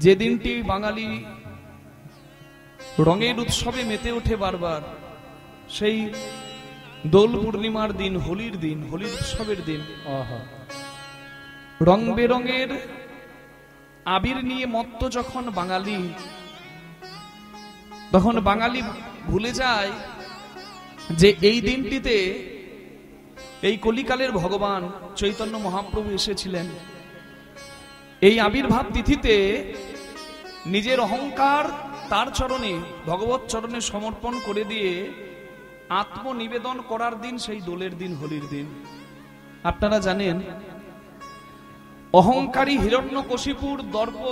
যে দিনটি বাঙালি রঙের উৎসবে মেতে ওঠে বারবার, সেই দোল পূর্ণিমার দিন, হোলির দিন, হোলির উৎসবের দিন, রং বেরঙের আবির নিয়ে মত্ত যখন বাঙালি, তখন বাঙালি ভুলে যায় যে এই দিনটিতে এই কলিকালের ভগবান চৈতন্য মহাপ্রভু এসেছিলেন। এই আবির্ভাব তিথিতে নিজের অহংকার তার চরণে, ভগবত চরণে সমর্পণ করে দিয়ে আত্মনিবেদন করার দিন সেই দোলের দিন, হোলির দিন। আপনারা জানেন অহংকারী হিরণ্যকশিপুর দর্প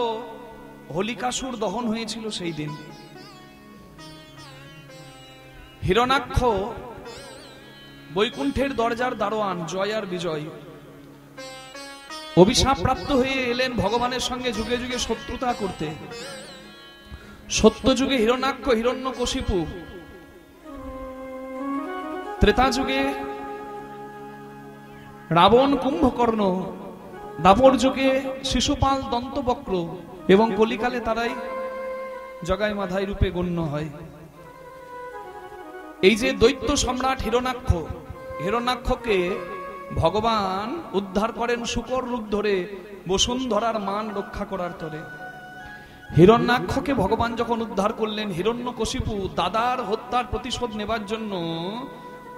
হোলিকাসুর দহন হয়েছিল সেই দিন। হিরণাক্ষ বৈকুণ্ঠের দরজার দারোয়ান, জয় আর বিজয়, অভিশাপ প্রাপ্ত হয়ে এলেন ভগবানের সঙ্গে যুগে যুগে শত্রুতা করতে। সত্য যুগে হিরণাক্ষ হিরণ্যকশিপু, ত্রেতা যুগে রাবণ কুম্ভকর্ণ, দাপর যুগে শিশুপাল দন্তবক্র, এবং কলিকালে তারাই জগাই মাধাই রূপে গণ্য হয়। এই যে দৈত্য সম্রাট হিরণাক্ষ, হিরণাক্ষকে ভগবান উদ্ধার করেন শূকর রূপ ধরে বসুন্ধরার মান রক্ষা করার তরে। হিরণ্যাক্ষকে ভগবান যখন উদ্ধার করলেন, হিরণ্যকশিপু দাদার হত্যার প্রতিশোধ নেবার জন্য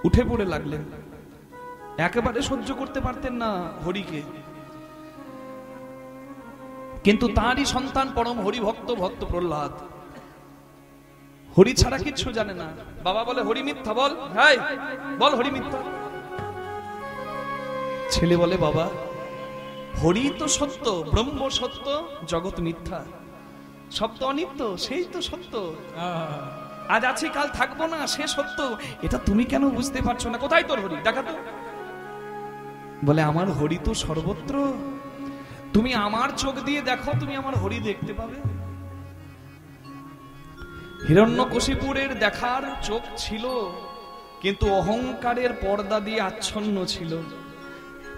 উঠে পড়ে লাগলেন। একেবারে সহ্য করতে পারতেন না হরিকে, কিন্তু তারই সন্তান পরম হরিভক্ত ভক্ত প্রহ্লাদ, হরি ছাড়া কিচ্ছু জানে না। বাবা বলে হরি মিথ্যা, বল হাই বল হরি মিথ্যা। ছেলে বলে বাবা হরি তো সত্য, ব্রহ্ম সত্য, জগৎ মিথ্যা, সত্য অনিত্য, সেই তো সত্য, আজ আছি কাল থাকবো না, সে সত্য। এটা তুমি কেন বুঝতে পারছো না? কোথায় তোর হরি, দেখা তো। বলে আমার হরি তো সর্বত্র, তুমি আমার চোখ দিয়ে দেখো, তুমি আমার হরি দেখতে পাবে। হিরণ্যকশিপুরের দেখার চোখ ছিল, কিন্তু অহংকারের পর্দা দিয়ে আচ্ছন্ন ছিল।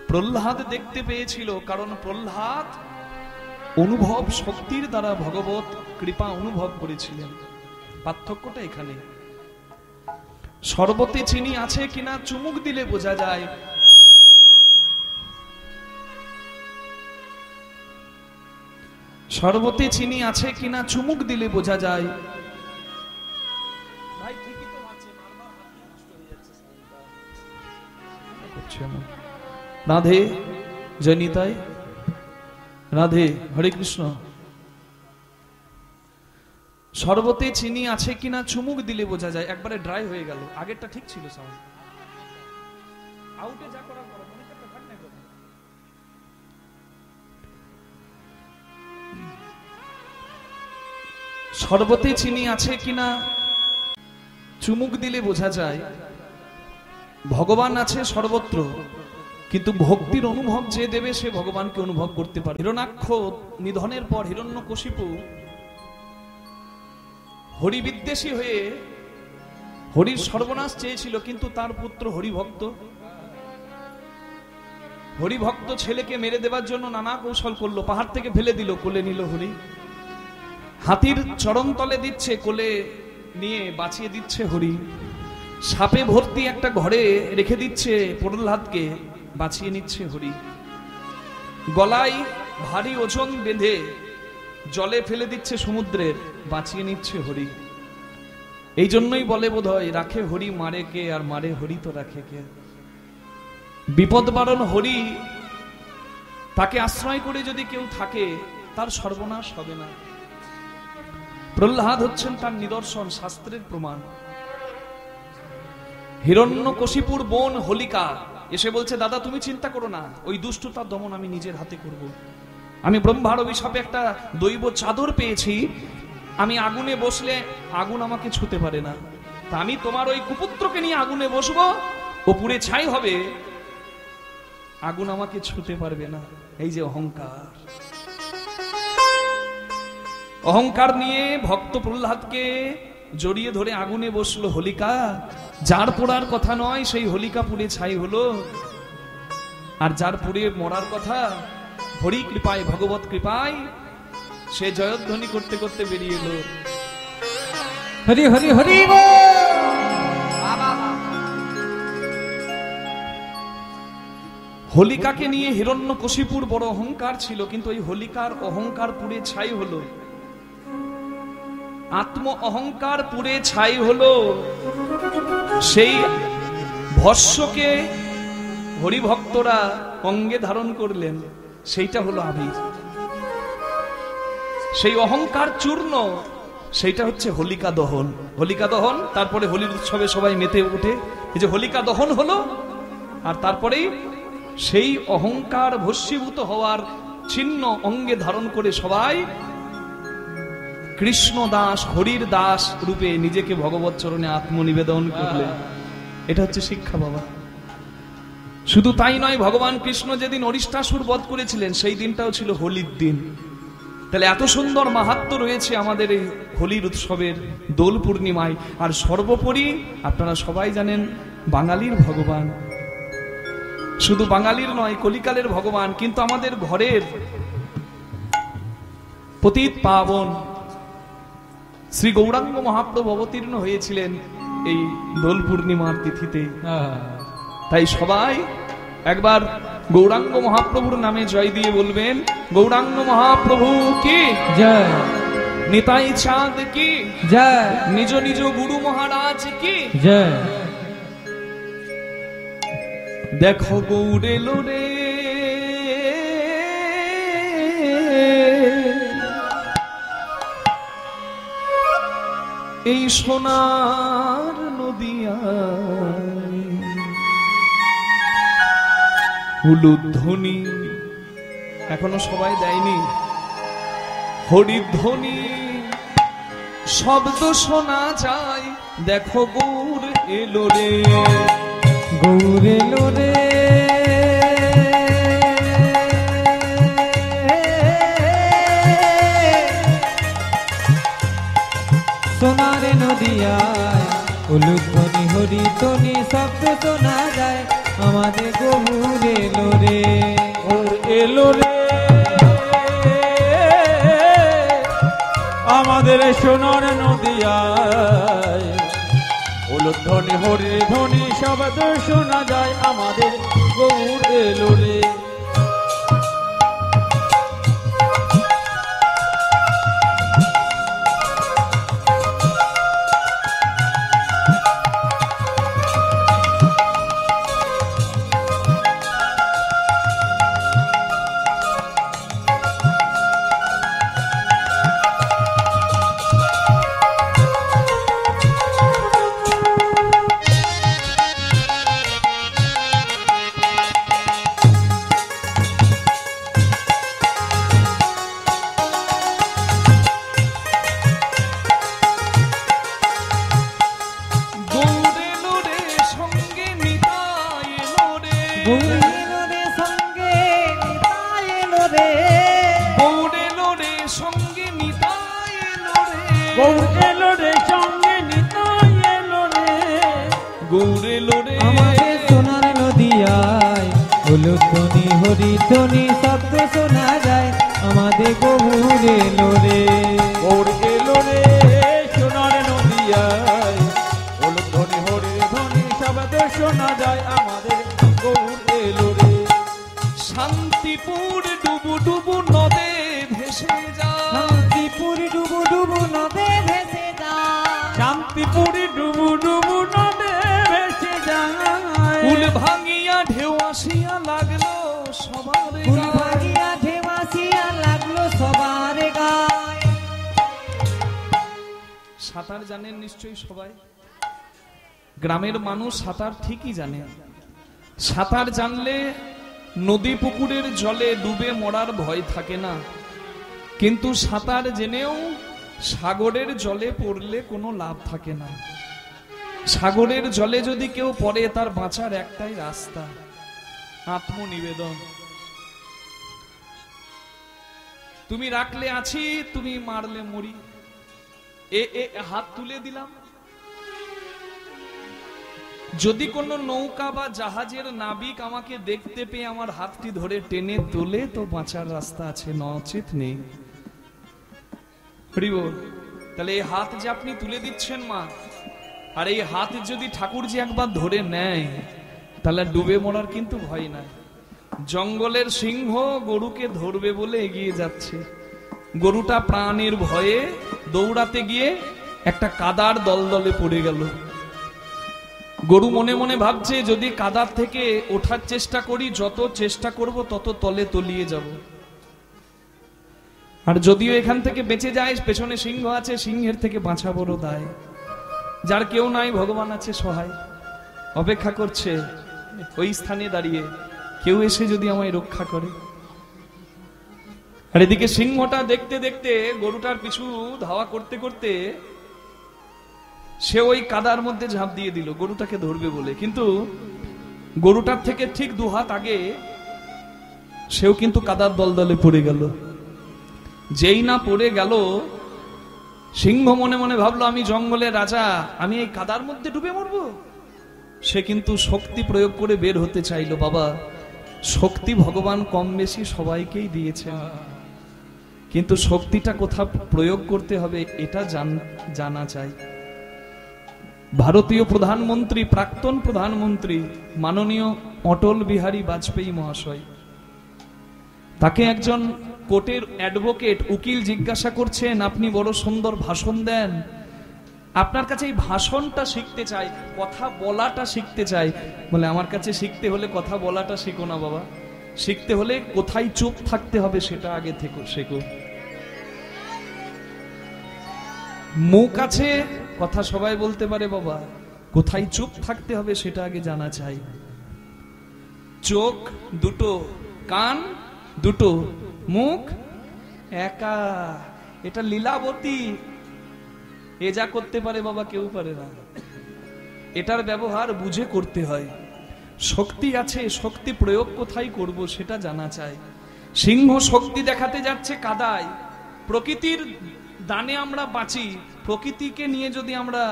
প্রহ্লাদ দেখতে পেয়েছিল, কারণ প্রহ্লাদ অনুভব শক্তির দ্বারা ভগবত কৃপা অনুভব করেছিলেন। পার্থক্যটা এখানে। শরবতে চিনি আছে কিনা চুমুক দিলে বোঝা যায়, শরবতে চিনি আছে কিনা চুমুক দিলে বোঝা যায়। রাধে জয়নিতাই, রাধে হরে কৃষ্ণ। শরবতে চিনি আছে কিনা চুমুক দিলে বোঝা যায়। একবারে ড্রাই হয়ে গেল, আগেরটা ঠিক ছিল। সাউন্ড আউটে যা করার করো, মনিটরটা থাক না করো। শরবতে চিনি আছে কিনা চুমুক দিলে বোঝা যায়। ভগবান আছে সর্বত্র, কিন্তু ভক্তির অনুভব যে দেবে সে ভগবানকে অনুভব করতে পারে। হিরণাক্ষ নিধনের পর হিরণ্যকশিপু হরি বিদ্বেষী হয়ে হরির সর্বনাশ চেয়েছিল, কিন্তু তার পুত্র হরিভক্ত, হরিভক্ত ছেলেকে মেরে দেবার জন্য নানা কৌশল করলো। পাহাড় থেকে ফেলে দিল, কোলে নিল হরি। হাতির চরণ তলে দিচ্ছে, কোলে নিয়ে বাঁচিয়ে দিচ্ছে হরি। সাপে ভর্তি একটা ঘরে রেখে দিচ্ছে প্রহ্লাদকে, বাঁচিয়ে নিচ্ছে হরি। গলায় ভারী ওজন বেঁধে জলে ফেলে দিচ্ছে সমুদ্রের, বাঁচিয়ে নিচ্ছে হরি। এই জন্যই বলে বোধহয় রাখে হরি মারে কে, আর মারে হরি তো রাখে কে। বিপদ বারণ হরি, তাকে আশ্রয় করে যদি কেউ থাকে তার সর্বনাশ হবে না। প্রহ্লাদ হচ্ছেন তার নিদর্শন, শাস্ত্রের প্রমাণ। হিরণ্যকশিপুর বোন হোলিকা এসে বলছে, দাদা তুমি চিন্তা করো না, ওই দুষ্টতার দমন আমি নিজের হাতে করব। আমি ব্রহ্মার অভিশাপে একটা দৈব চাদর পেয়েছি, আমি আগুনে বসলে আগুন আমাকে ছুতে পারে না। তা আমি তোমার ওই কুপুত্রকে নিয়ে আগুনে বসবো, ও পুড়ে ছাই হবে, আগুন আমাকে ছুতে পারবে না। এই যে অহংকার, অহংকার নিয়ে ভক্ত প্রহ্লাদকে জড়িয়ে ধরে আগুনে বসলো হোলিকা। যার পোড়ার কথা নয় সেই হোলিকা পুড়ে ছাই হলো, আর যার পুড়ে মরার কথা হরি কৃপায়, ভগবত কৃপায় সে জয়ধ্বনি করতে করতে বেরিয়ে এলো, হরি হরি হরি। হোলিকাকে নিয়ে হিরণ্যকশিপুর বড় অহংকার ছিল, কিন্তু ওই হোলিকার অহংকার পুড়ে ছাই হলো, আত্ম অহংকার পুড়ে ছাই হলো। সেই ভস্মকে হরিভক্তরা অঙ্গে ধারণ করলেন, সেইটা হলো আবির। সেই অহংকার চূর্ণ, সেইটা হচ্ছে হোলিকা দহন। হোলিকা দহন, তারপরে হোলির উৎসবে সবাই মেতে ওঠে। এই যে হোলিকা দহন হলো, আর তারপরেই সেই অহংকার ভস্মীভূত হওয়ার চিহ্ন অঙ্গে ধারণ করে সবাই কৃষ্ণ দাস, হরির দাস রূপে নিজেকে ভগবত চরণে আত্মনিবেদন করলেন। এটা হচ্ছে শিক্ষা বাবা। শুধু তাই নয়, ভগবান কৃষ্ণ যেদিন অরিষ্টাসুর বধ করেছিলেন সেই দিনটাও ছিল হোলির দিন। তাহলে এত সুন্দর মাহাত্ম্য রয়েছে আমাদের এই হোলির উৎসবের দোল পূর্ণিমায়। আর সর্বোপরি আপনারা সবাই জানেন বাঙালির ভগবান, শুধু বাঙালির নয়, কলিকালের ভগবান, কিন্তু আমাদের ঘরের পতিত পাবন শ্রী গৌরাঙ্গ মহাপ্রভু অবতীর্ণ হয়েছিলেন এই দোল পূর্ণিমার তিথিতে। তাই সবাই একবার গৌরাঙ্গ মহাপ্রভুর নামে জয় দিয়ে বলবেন, গৌরাঙ্গ মহাপ্রভু কি জয়, নিতাই চাঁদ কি জয়, নিজ নিজ গুরু মহারাজ কি জয়। দেখো গৌর এলো রে, এই সোনার নদিয়ায়, উলুধ্বনি এখনো সবাই দেয়নি, হরিধ্বনি শব্দ শোনা যায়। দেখো গৌর এলো রে, গৌর এলো রে, সোনার নদিয়ায়, উলুধ্বনি হরিধ্বনি শব্দ শোনা যায়, আমাদের গৌর এলো রে, গৌর এলো রে, আমাদের সোনার নদিয়ায়, উলুধ্বনি হরিধ্বনি শব্দ শোনা যায়, আমাদের গৌর এলো রে। উলুধ্বনি হরিধ্বনি শব্দ শোনা যায়, আমাদের গৌর এলো রে, গৌর এলো রে, সোনার নদিয়ায়, উলুধ্বনি হরিধ্বনি শব্দ শোনা যায়, আমাদের গৌর এলো রে। শান্তিপুর ডুবু ডুবু নদে ভেসে যায়, শান্তিপুর ডুবু ডুবু নদে ভেসে যায়, শান্তিপুর ডুবু ডুবু নদে ভেসে যায়, কুল ভাঙিয়া ঢেউ আসিয়া লাগলো সবার কুল ভাঙিয়া ঢেউ আসিয়া লাগলো সবার গায়। সাঁতার জানেন নিশ্চয়ই সবাই, গ্রামের মানুষ সাঁতার ঠিকই জানে। সাঁতার জানলে নদী পুকুরের জলে ডুবে মরার ভয় থাকে না, কিন্তু সাঁতার জেনেও সাগরের জলে পড়লে কোনো লাভ থাকে না। সাগরের জলে যদি কেউ পড়ে তার বাঁচার একটাই রাস্তা, আত্মনিবেদন। তুমি রাখলে আছি, তুমি মারলে মরি, এ হাত তুলে দিলাম। যদি কোনো নৌকা বা জাহাজের নাবিক আমাকে দেখতে পেয়ে আমার হাতটি ধরে টেনে তোলে তো বাঁচার রাস্তা আছে, নচেত নেই। হরি বল। তাহলে এই হাত যে আপনি তুলে দিচ্ছেন মা, আর এই হাত যদি ঠাকুর যে একবার ধরে নেয় তাহলে ডুবে মরার কিন্তু ভয় নাই। জঙ্গলের সিংহ গরুকে ধরবে বলে এগিয়ে যাচ্ছে, গরুটা প্রাণের ভয়ে দৌড়াতে গিয়ে একটা কাদার দলদলে পড়ে গেল। গরু মনে মনে ভাবছে যদি কাদার থেকে ওঠার চেষ্টা করি, যত চেষ্টা করব তত তলে তলিয়ে যাব। আর যদিও এখান থেকে বেঁচে যায়, পেছনে সিংহ আছে, সিংহের থেকে বাঁচা বড় দায়। যার কেউ নাই, ভগবান আছে সহায়, অপেক্ষা করছে ওই স্থানে দাঁড়িয়ে কেউ এসে যদি আমায় রক্ষা করে। আর এদিকে সিংহটা দেখতে দেখতে গরুটার পিছু ধাওয়া করতে করতে সে ওই কাদার মধ্যে ঝাঁপ দিয়ে দিল গরুটাকে ধরবে বলে, কিন্তু গরুটার থেকে ঠিক 2 হাত আগে সেও কিন্তু কাদার দলদলে পড়ে গেল। যেই না পড়ে গেল, সিংহ মনে মনে ভাবলো আমি জঙ্গলের রাজা, আমি এই কাদার মধ্যে ডুবে মরবো। সে কিন্তু শক্তি প্রয়োগ করে বের হতে চাইলো। বাবা, শক্তি ভগবান কম বেশি সবাইকেই দিয়েছে, কিন্তু শক্তিটা কোথা প্রয়োগ করতে হবে এটা জানা চাই। ভারতীয় প্রধানমন্ত্রী, প্রাক্তন প্রধানমন্ত্রী মাননীয় অটল বিহারী বাজপেয়ী মহাশয়, তাকে একজন কোর্টের অ্যাডভোকেট উকিল জিজ্ঞাসা করছেন, আপনি বড় সুন্দর ভাষণ দেন, আপনার কাছে এই ভাষণটা শিখতে চাই, কথা বলাটা শিখতে চাই। বলে আমার কাছে শিখতে হলে কথা বলাটা শিখো না বাবা, শিখতে হলে কোথায় চুপ থাকতে হবে সেটা আগে থেকে শেখো। মুখ আছে, কথা সবাই বলতে পারে বাবা, কোথায় চুপ থাকতে হবে সেটা আগে জানা চাই। চোখ দুটো, কান দুটো, মুখ একা, এটা লীলাবতী। এ যা করতে পারে বাবা কেউ পারে না, এটার ব্যবহার বুঝে করতে হয়। শক্তি আছে, শক্তি প্রয়োগ কোথায় করব সেটা জানা চাই। সিংহ শক্তি দেখাতে যাচ্ছে কাদায়, প্রকৃতির দানে আমরা বাঁচি, প্রকৃতিকে নিয়ে যদি আমরা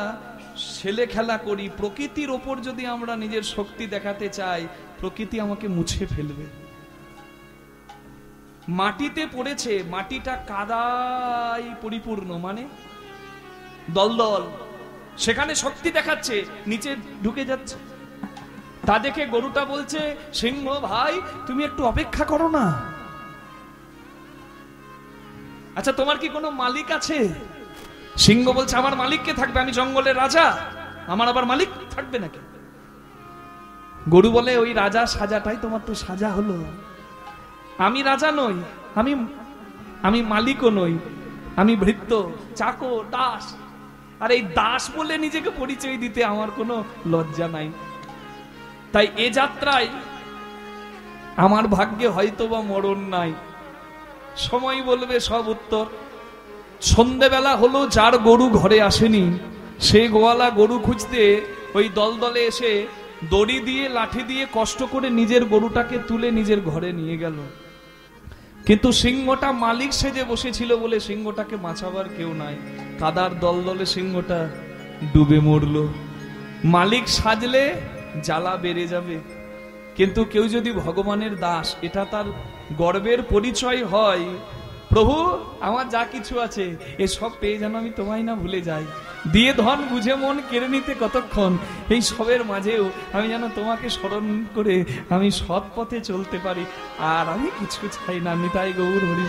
ছেলে খেলা করি, প্রকৃতির ওপর যদি আমরা নিজের শক্তি দেখাতে চাই, প্রকৃতি আমাকে মুছে ফেলবে। মাটিতে পড়েছে, মাটিটা কাদায় পরিপূর্ণ, মানে দলদল, সেখানে শক্তি দেখাচ্ছে, নিচে ঢুকে যাচ্ছে। তা দেখে গরুটা বলছে, সিংহ ভাই তুমি একটু অপেক্ষা করো না। আচ্ছা তোমার কি কোনো মালিক আছে? সিংহ বলছে আমার মালিক কে থাকবে, আমি জঙ্গলের রাজা, আমার আবার মালিক থাকবে নাকি? গরু বলে ওই রাজা সাজাটাই তোমার তো সাজা হলো, আমি রাজা নই, আমি মালিকও নই, আমি ভৃত্য, চাকর, দাস। আর এই দাস বলে নিজেকে পরিচয় দিতে আমার কোনো লজ্জা নাই। তাই এ যাত্রায় আমার ভাগ্যে হয়তোবা মরণ নাই, সময় বলবে সব উত্তর। সন্ধেবেলা হলো, যার গরু ঘরে আসেনি সে গোয়ালা গরু খুঁজতে ওই দলদলে এসে দড়ি দিয়ে লাঠি দিয়ে কষ্ট করে নিজের গরুটাকে তুলে নিজের ঘরে নিয়ে গেল। কিন্তু সিংহটা মালিক সেজে বসেছিল বলে সিংহটাকে বাঁচাবার কেউ নাই, কাদার দলদলে সিংহটা ডুবে মরল। মালিক সাজলে জ্বালা বেড়ে যাবে, কিন্তু কেউ যদি ভগবানের দাস, এটা তার গর্বের পরিচয় হয়, প্রভু আমার যা কিছু আছে এসব পেয়ে যেন আমি তোমায় না ভুলে যাই, দিয়ে ধন বুঝে মন কেড়ে নিতে কতক্ষণ, এই সবের মাঝেও আমি যেন তোমাকে স্মরণ করে আমি সৎ পথে চলতে পারি, আর আমি কিছু চাই না। নিতাই গৌর হরি।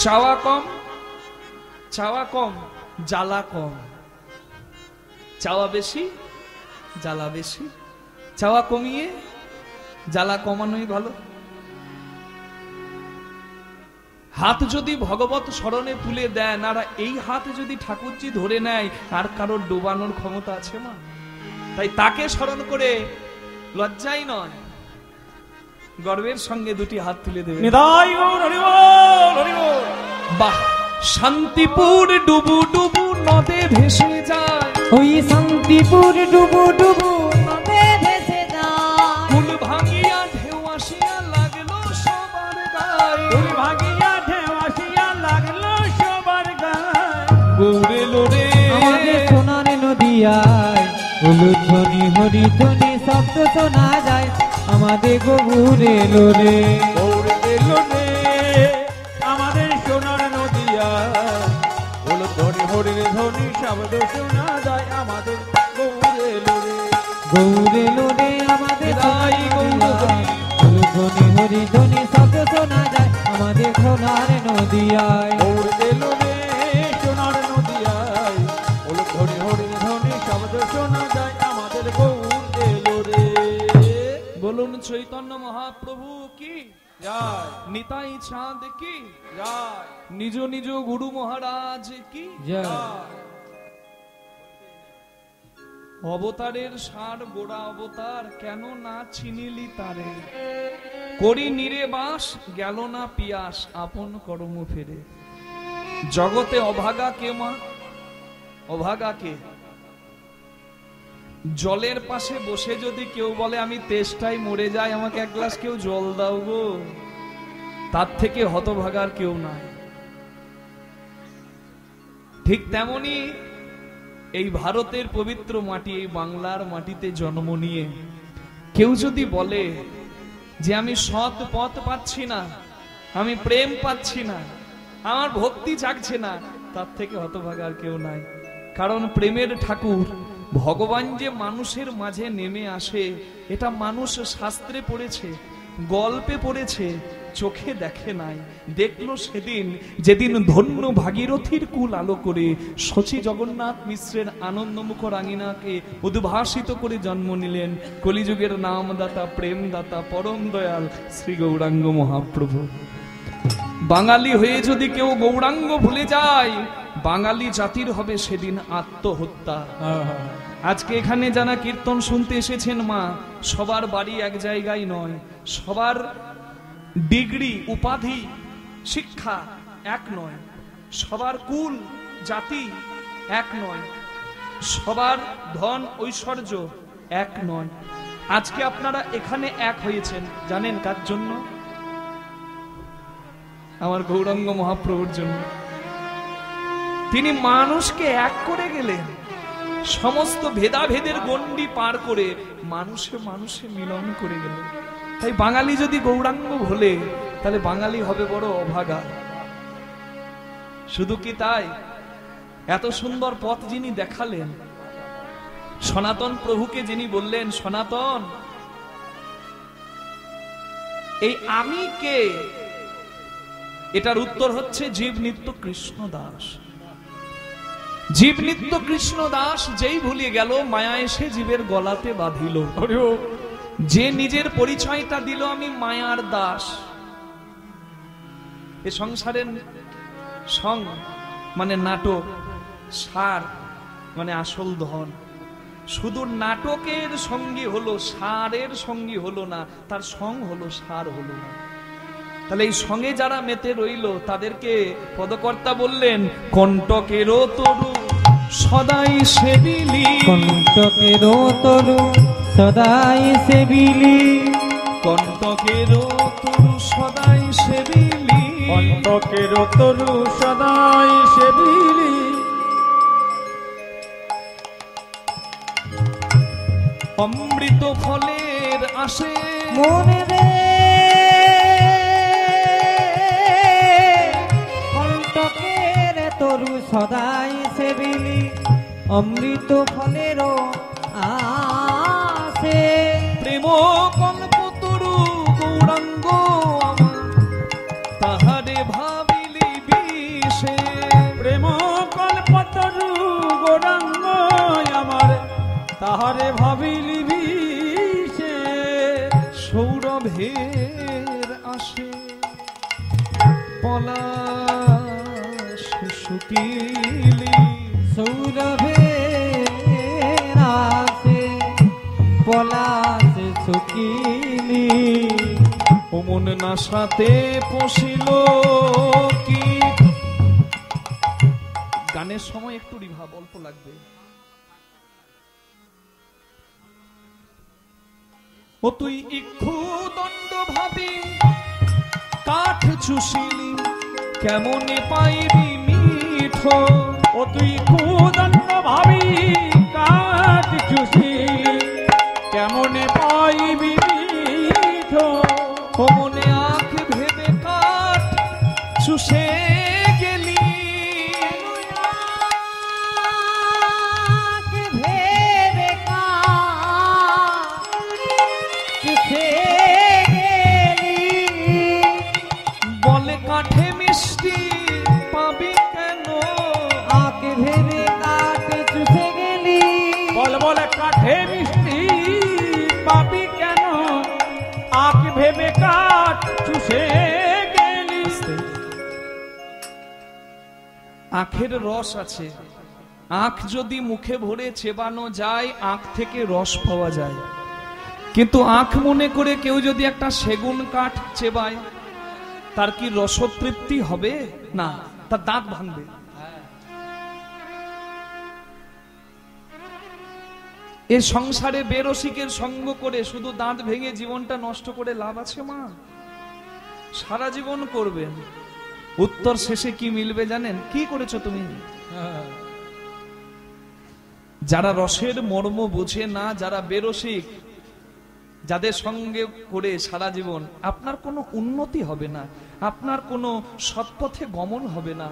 চাওয়া কম, চাওয়া কম, জ্বালা কম। চাওয়া বেশি, জ্বালা বেশি। চাওয়া কমিয়ে জ্বালা কমানোই ভালো। হাত যদি ভগবত স্মরণে তুলে দেন, আর এই হাত যদি ঠাকুরজি ধরে নেয়, আর কারোর ডোবানোর ক্ষমতা আছে মা? তাই তাকে স্মরণ করে লজ্জাই নয়, গর্বের সঙ্গে দুটি হাত তুলে দেবে। বাহ, শান্তিপুর ডুবু ডুবু নদে ভেসে যায়, ওই শান্তিপুর ডুবু ডুবু নদে ভেসে যায়, কুল ভাঙিয়া ঢেউ আসিয়া লাগলো সবার গায়ে, ফুল ভাগিয়া ঢেউ আসিয়া লাগলো সবার গায়ে। গৌরে লোরে আমাদের সোনার নদিয়ায়, হলুদ ধ্বনি হরি ধ্বনি শব্দ শোনা যায়, আমাদের গৌরে লোরে। গৌর এলো রে, আমাদের সোনার শব্দ শোনা যায় আমাদের গৌরে লোরে গৌরে লোরে আমাদের হৃদয় গৌর ধ্বনি হরি ধ্বনি শব্দ শোনা যায় আমাদের সোনার নদিয়ায় গৌর এলো রে সোনার নদিয়ায় ধনি হরি ধ্বনি শব্দ শোনা যায় আমাদের গৌর এলো রে বলুন চৈতন্য মহাপ্রভু কি জয় নিতাই চাঁদ কি জয় নিজ নিজ গুরু মহারাজ কি জয় অবতারের সার গোড়া অবতার কেন না চিনিলি তারে করি নিরে বাস গেল না পিয়াস আপন কর্ম ফেরে জগতে অভাগা কে মা অভাগা কে জলের পাশে বসে যদি কেউ বলে আমি তেষ্টায় মরে যাই আমাকে এক গ্লাস কেউ জল দাও গো তার থেকে হতভাগার কেউ নাই ঠিক তেমনি এই ভারতের পবিত্র মাটি এই বাংলার মাটিতে জন্ম নিয়ে কেউ যদি বলে যে আমি সৎ পথ পাচ্ছি না আমি প্রেম পাচ্ছি না আমার ভক্তি জাগছে না তার থেকে হতভাগার কেউ নাই কারণ প্রেমের ঠাকুর ভগবান যে মানুষের মাঝে নেমে আসে এটা মানুষ শাস্ত্রে পড়েছে গল্পে পড়েছে চোখে দেখে নাই দেখলো সেদিন যেদিন ধন্য ভাগীরথীর কুল আলো করে শচী জগন্নাথ মিশ্রের আনন্দমুখর আঙিনাকে উদ্ভাসিত করে জন্ম নিলেন কলিযুগের নামদাতা প্রেমদাতা পরম দয়াল শ্রী গৌরাঙ্গ মহাপ্রভু বাঙালি হয়ে যদি কেউ গৌরাঙ্গ ভুলে যায় বাঙালি জাতির হবে সেদিন আত্মহত্যা আজকে এখানে যারা কীর্তন শুনতে এসেছেন মা সবার বাড়ি এক জায়গায় নয় সবার ডিগ্রি উপাধি শিক্ষা এক নয় সবার কুল জাতি এক নয় সবার ধন ঐশ্বর্য এক নয় আজকে আপনারা এখানে এক হয়েছেন জানেন কার জন্য আমার গৌরাঙ্গ মহাপ্রভুর জন্য তিনি মানুষকে এক করে গেলেন সমস্ত ভেদাভেদের গণ্ডি পার করে মানুষে মানুষে মিলন করে গেলেন তাই বাঙালি যদি গৌরাঙ্গ ভোলে তাহলে বাঙালি হবে বড় অভাগা শুধু কি তাই এত সুন্দর পথ যিনি দেখালেন সনাতন প্রভুকে যিনি বললেন সনাতন এই আমি কে এটার উত্তর হচ্ছে জীব নিত্য কৃষ্ণ দাস জীব নিত্য কৃষ্ণ দাস যেই ভুলিয়ে গেল মায়া এসে জীবের গলাতে বাঁধিল যে নিজের পরিচয়টা দিল আমি মায়ার দাস এ সংসারের সং মানে নাটক সার মানে আসল ধন শুধু নাটকের সঙ্গী হলো সারের সঙ্গী হলো না তার সং হলো সার হলো না তাহলে এই সঙ্গে যারা মেতে রইল তাদেরকে পদকর্তা বললেন কণ্টকেরও তরু সদাই সেবিলি কণ্টকেরও তরু সদাই সেবিলি কণ্টকেরও তরু সদাই সেবিলি কণ্টকের তরু সদাই সেবিলি অমৃত ফলের আসে মনে রে কণ্টকের তরু সদাই সেবিলি অমৃত ফলেরও আসে প্রেম কল্পতরু গৌরাঙ্গ তাহারে ভাবিলি বিষে প্রেম কল্পতরু গৌরাঙ্গ আমার তাহারে ভাবিলি বিষে সৌরভের আসে পলাশ শুকিলি সৌরভের আসে পলাশ শুকিলি অমন নাশাতে পশিল কি গানের সময় একটু রিভাব অল্প লাগবে ও তুই ইক্ষু দণ্ড ভাবি কাঠ চুষিলি কেমনে পাইবি মিঠো ও তুই কুদণ্ড ভাবি কাঠ চুষিলি কেমনে পাইবি মিঠো ও মনে আখ ভেবে কাঠ চুষে গেলি বলে কাঠে মিষ্টি পাবি কেন, আখ ভেবে কাঠ চুষে গেলি। বল বলে কাঠে মিষ্টি পাবি কেন, আখ ভেবে কাঠ চুষে গেলি। আখের রস আছে, আখ যদি মুখে ভরে চেবানো যায় আখ থেকে রস পাওয়া যায়, কিন্তু আখ মনে করে কেউ যদি একটা সেগুন কাঠ চেবায় তার কি রসতৃপ্তি হবে? না, তার দাঁত ভাঙবে। এ সংসারে বেরসিকের সঙ্গ করে শুধু দাঁত ভেঙে জীবনটা নষ্ট করে লাভ আছে মা? সারা জীবন করবেন, উত্তর শেষে কি মিলবে জানেন? কি করেছো তুমি? যারা রসের মর্ম বুঝে না, যারা বেরসিক, যাদের সঙ্গে করে সারা জীবন আপনার কোনো উন্নতি হবে না, আপনার কোনো সৎপথে গমন হবে না,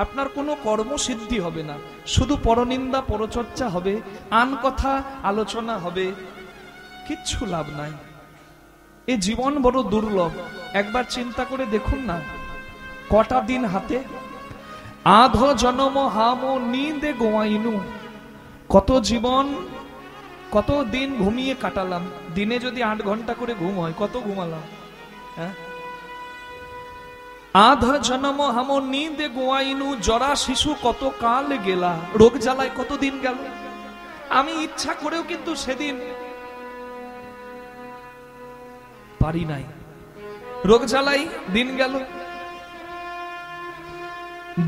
আপনার কোনো কর্মসিদ্ধি হবে না, শুধু পরনিন্দা পরচর্চা হবে, আন কথা আলোচনা হবে, কিচ্ছু লাভ নাই। এ জীবন বড় দুর্লভ। একবার চিন্তা করে দেখুন না, কটা দিন হাতে। আধ জনম হাম নিন্দে গোয়াইনু। কত জীবন, কত দিন ঘুমিয়ে কাটালাম। দিনে যদি 8 ঘন্টা করে ঘুম হয়, কত ঘুমালাম? হ্যাঁ, আধ জনম হাম নিন্দে গোয়াইনু। জরা শিশু কত কাল গেলা, রোগ জ্বালায় কত দিন গেল। আমি ইচ্ছা করেও কিন্তু সেদিন পারি নাই, রোগ জ্বালাই দিন গেল।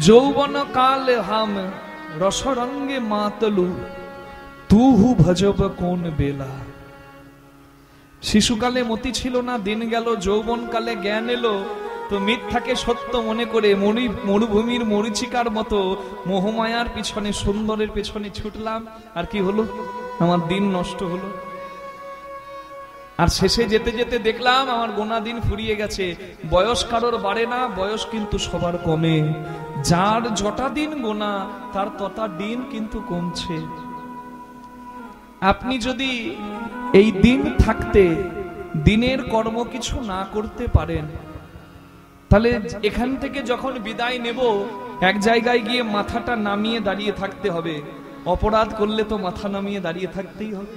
যৌবন কাল হাম রসরঙ্গে মাতলু, তুহু ভজব কোন বেলা। শিশুকালে মতি ছিল না, দিন গেল। যৌবন কালে জ্ঞান এলো, তো মিথ্যাকে সত্য মনে করে মরুভূমির মরীচিকার মতো মোহমায়ার পিছনে, সুন্দরের পিছনে ছুটলাম। আর কি হলো? আমার দিন নষ্ট হলো। আর শেষে যেতে যেতে দেখলাম আমার গোনা দিন ফুরিয়ে গেছে। বয়স কারোর বাড়ে না, বয়স কিন্তু সবার কমে। যার যটা দিন গোনা তার তটা দিন কিন্তু কমছে। আপনি যদি এই দিন থাকতে দিনের কর্ম কিছু না করতে পারেন, তাহলে এখান থেকে যখন বিদায় নেব এক জায়গায় গিয়ে মাথাটা নামিয়ে দাঁড়িয়ে থাকতে হবে। অপরাধ করলে তো মাথা নামিয়ে দাঁড়িয়ে থাকতেই হবে।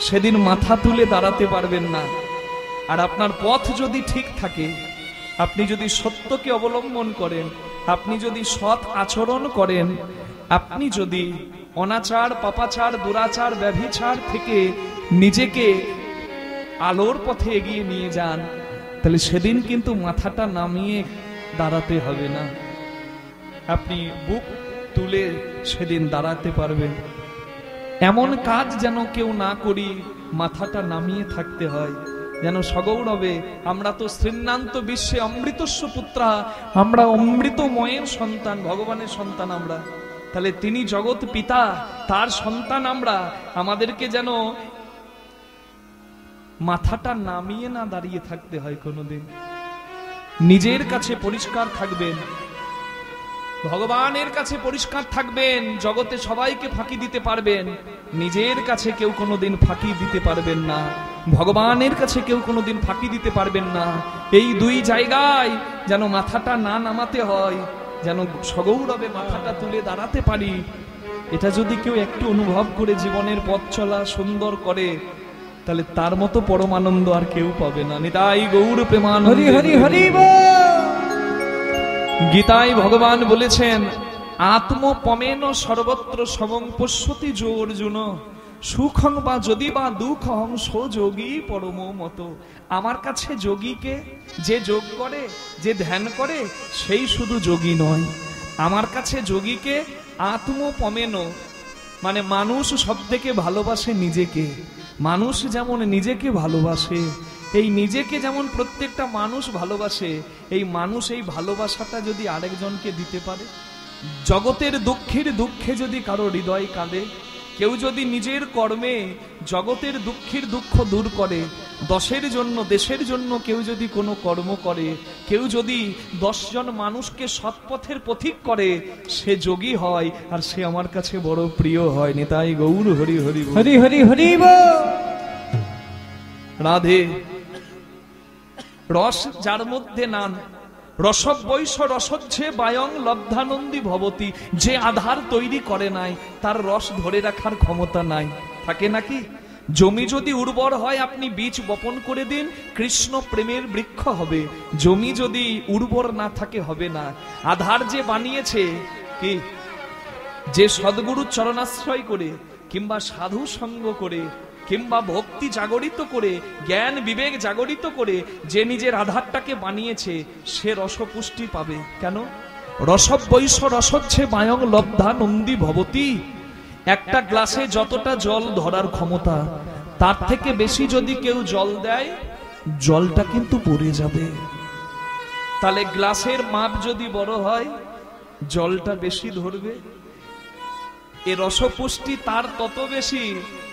সেদিন মাথা তুলে দাঁড়াতে পারবেন না। আর আপনার পথ যদি ঠিক থাকে, আপনি যদি সত্যকে অবলম্বন করেন, আপনি যদি সৎ আচরণ করেন, আপনি যদি অনাচার, পাপাচার, দুরাচার, ব্যভিচার থেকে নিজেকে আলোর পথে এগিয়ে নিয়ে যান, তাহলে সেদিন কিন্তু মাথাটা নামিয়ে দাঁড়াতে হবে না। আপনি বুক তুলে সেদিন দাঁড়াতে পারবেন। এমন কাজ যেন কেউ না করি, মাথাটা নামিয়ে থাকতে হয়। যেন সগৌরবে আমরা তো শ্রীনান্ত বিশ্বে অমৃতস্য পুত্রা, আমরা অমৃতময়ের সন্তান, ভগবানের সন্তান আমরা। তাহলে তিনি জগৎ পিতা, তার সন্তান আমরা। আমাদেরকে যেন মাথাটা নামিয়ে না দাঁড়িয়ে থাকতে হয় কোনোদিন। নিজের কাছে পরিষ্কার থাকবেন, ভগবানের কাছে পরিষ্কার থাকবেন। জগতে সবাইকে ফাঁকি দিতে পারবেন, নিজের কাছে কেউ কোনোদিন ফাঁকি দিতে পারবেন না। ভগবানের কাছে কেউ কোনোদিন ফাঁকি দিতে পারবেন না। এই দুই জায়গায় যেন মাথাটা না নামাতে হয়, যেন সগৌরবে মাথাটা তুলে দাঁড়াতে পারি। এটা যদি কেউ একটু অনুভব করে জীবনের পথ চলা সুন্দর করে, তাহলে তার মতো পরমানন্দ আর কেউ পাবে না। নিতাই গৌর প্রেমানন্দ। হরি হরি হরি গীতায় ভগবান বলেছেন, আত্মপমেন সর্বত্র সমং পশ্যতি যো অর্জুন, সুখং বা যদি বা দুঃখং সো যোগী পরম মত। আমার কাছে যোগীকে, যে যোগ করে, যে ধ্যান করে, সেই শুধু যোগী নয়। আমার কাছে যোগীকে আত্মপমেন, মানে মানুষ সব থেকে ভালোবাসে নিজেকে। মানুষ যেমন নিজেকে ভালোবাসে, এই নিজেকে যেমন প্রত্যেকটা মানুষ ভালোবাসে, এই মানুষ এই ভালোবাসাটা যদি আরেকজনকে দিতে পারে, জগতের দুঃখের দুঃখে যদি কারো হৃদয় কাঁদে, কেউ যদি নিজের কর্মে জগতের দুঃখের দুঃখ দূর করে, দশের জন্য, দেশের জন্য কেউ যদি কোনো কর্ম করে, কেউ যদি 10 জন মানুষকে সৎপথের পথিক করে, সে যোগী হয়। আর সে আমার কাছে বড় প্রিয় হয়। নিতাই গৌর হরি হরি হরি হরি হরি। রাধে। রস যার মধ্যে নান, রসবৈষ রসচ্ছে বায়ং লব্ধানন্দী ভবতি। যে আধার তৈরি করে নাই তার রস ধরে রাখার ক্ষমতা নাই। থাকে নাকি? জমি যদি উর্বর হয় আপনি বীজ বপন করে দিন, কৃষ্ণ প্রেমের বৃক্ষ হবে। জমি যদি উর্বর না থাকে হবে না। আধার যে বানিয়েছে কি, যে সদ্গুরু চরণাশ্রয় করে কিংবা সাধু সঙ্গ করে কিংবা ভক্তি জাগরিত করে জ্ঞান বিবেক জাগরিত করে যে নিজের আধারটাকে বানিয়েছে সে রসপুষ্টি পাবে। কেন? রসবৈষ রসচ্ছে বায়ং লব্ধা নন্দী ভবতি। একটা গ্লাসে যতটা জল ধরার ক্ষমতা তার থেকে বেশি যদি কেউ জল দেয় জলটা কিন্তু পড়ে যাবে। তাহলে গ্লাসের মাপ যদি বড় হয় জলটা বেশি ধরবে। এ রসপুষ্টি তার তত বেশি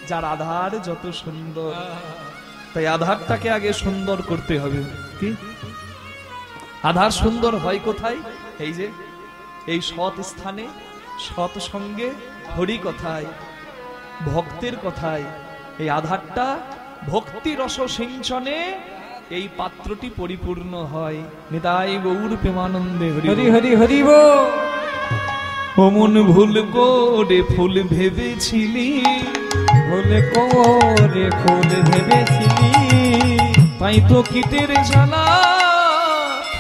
যার আধার যত সুন্দর। তাই আধারটাকে আগে সুন্দর করতে হবে। কি আধার সুন্দর হয় কোথায়? এই যে এই সৎ স্থানে, সৎ সঙ্গে, হরি কথায়, ভক্তের কথায়। এই আধারটা ভক্তি রস সিঞ্চনে এই পাত্রটি পরিপূর্ণ হয়। নিতাই গৌর প্রেমানন্দে হরি হরি হরি হরি বল। অমন ভুল করে ফুল ভেবেছিলি, ভুল করে ফুল ভেবেছিলি, তাই তো কীটের জ্বালা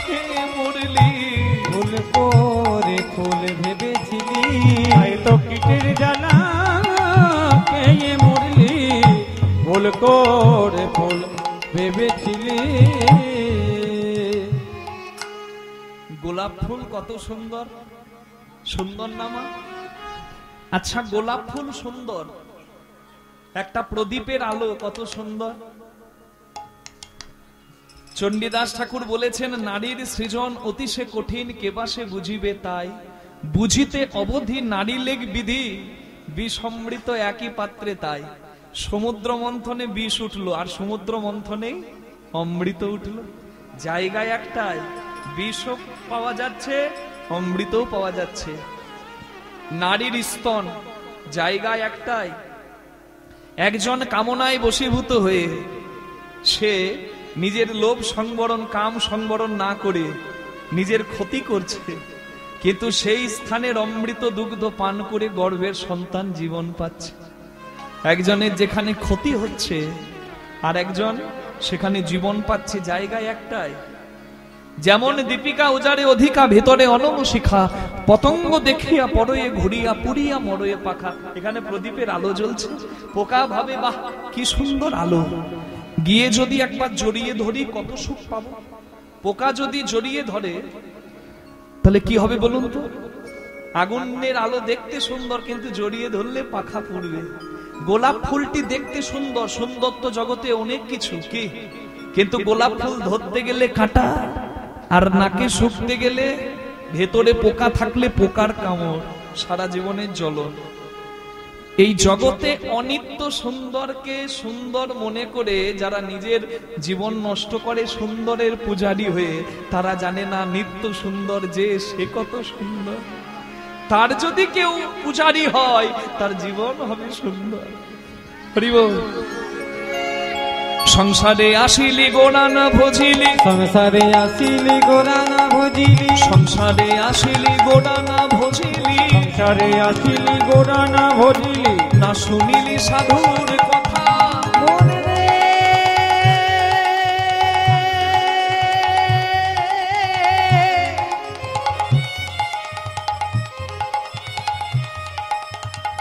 খেয়ে মরলি। ভুল করে ফুল ভেবেছিলি, তাই তো কীটের জ্বালা খেয়ে মরলি। ভুল করে ফুল ভেবেছিলি। গোলাপ ফুল কত সুন্দর, সুন্দর নামা। আচ্ছা গোলাপ ফুল সুন্দর, একটা প্রদীপের আলো কত সুন্দর। চণ্ডীদাস ঠাকুর বলেছেন, নারীর সৃজন অতিশে কঠিন, কেবা সে বুঝিবে তাই। বুঝিতে অবধি নারী লেগ বিধি, বিষ অমৃত একই পাত্রে তাই। সমুদ্র মন্থনে বিষ উঠলো আর সমুদ্র মন্থনে অমৃত উঠলো। জায়গায় একটাই, বিষও পাওয়া যাচ্ছে অমৃতও পাওয়া যাচ্ছে। নারীর স্তন জায়গায় একটাই। একজন কামনায় বশীভূত হয়ে সে নিজের লোভ সংবরণ, কাম সংবরণ না করে নিজের ক্ষতি করছে, কিন্তু সেই স্থানের অমৃত দুগ্ধ পান করে গর্ভের সন্তান জীবন পাচ্ছে। একজনের যেখানে ক্ষতি হচ্ছে আর একজন সেখানে জীবন পাচ্ছে, জায়গায় একটাই। যেমন দীপিকা উজারে অধিকা, ভেতরে অনম শিখা, পতঙ্গ দেখিয়া পরয়ে ঘুরিয়া, পুরিয়া মরয়ে পাখা। এখানে প্রদীপের আলো জ্বলছে, পোকা ভাবে বাহ কি সুন্দর আলো, গিয়ে যদি একবার জড়িয়ে ধরি কত সুখ পাবো। পোকা যদি জড়িয়ে ধরে তাহলে কি হবে বলুন তো? আগুনের আলো দেখতে সুন্দর, কিন্তু জড়িয়ে ধরলে পাখা পুড়বে। গোলাপ ফুলটি দেখতে সুন্দর, সুন্দরত্ব জগতে অনেক কিছু কি, কিন্তু গোলাপ ফুল ধরতে গেলে কাঁটা, আর নাকে শুকতে গেলে ভেতরে পোকা থাকলে পোকার কামড়, সারা জীবনের জ্বলন। এই জগতে অনিত্য সুন্দরকে সুন্দর মনে করে যারা নিজের জীবন নষ্ট করে সুন্দরের পূজারী হয়ে, তারা জানে না নিত্য সুন্দর যে সে কত সুন্দর। তার যদি কেউ পূজারী হয় তার জীবন হবে সুন্দর। হরি বল। সংসারে আসিলি গোড়ানা ভজিলি, সংসারে আসিলি গোড়ানা ভজিলি, সংসারে আসিলি গোড়ানা ভজিলি, সংসারে আসিলি গোড়ানা ভজিলি। না শুনিলি সাধুর কথা, মনে রে